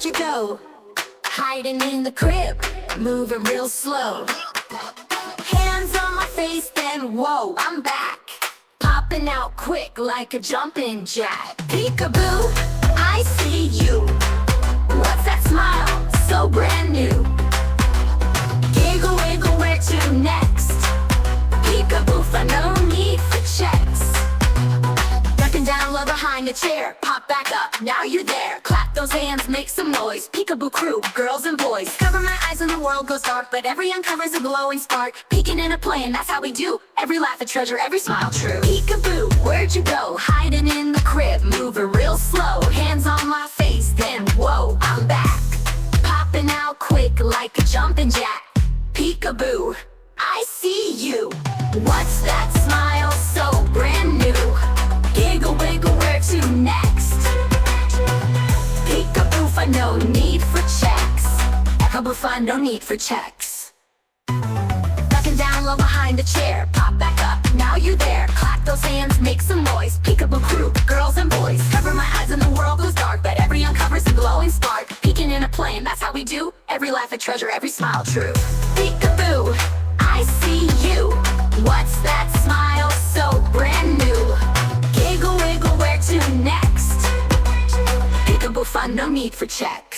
where'd you go? Hiding in the crib, moving real slow. Hands on my face, then whoa, I'm back. Popping out quick like a jumpin' jack. Peekaboo, I see you. What's that smile, so brand new? Giggle, wiggle, where to next? Peekaboo, for no need for checks. Ducking down low behind a chair, pop back up, now you're there. Clap those hands, make some noise. Peekaboo crew, girls and boys. Cover my eyes and the world goes dark, but every uncovers a glowing spark. Peeking and a playing, that's how we do. Every laugh a treasure, every smile true. Peekaboo, where'd you go? Hiding in the crib, moving real slow. Hands on my face, then whoa, I'm back. Popping out quick like a jumpin' jack. Peekaboo, I see you. What's that smile, so brand new? Giggle, wiggle, where to next? Peekaboo, for no need for checks. Peekaboo, for no need for checks. Ducking down low behind a chair, pop back up, now you're there. Clap those hands, make some noise. Peekaboo crew, girls and boys. Cover my eyes and the world goes dark, but every uncovers a glowing spark. Peeking and a playing, that's how we do. Every laugh a treasure, every smile true. Peekaboo, I see you. What's that smile, so brand new? Giggle, wiggle, where to next? Peekaboo, fun, no need for check.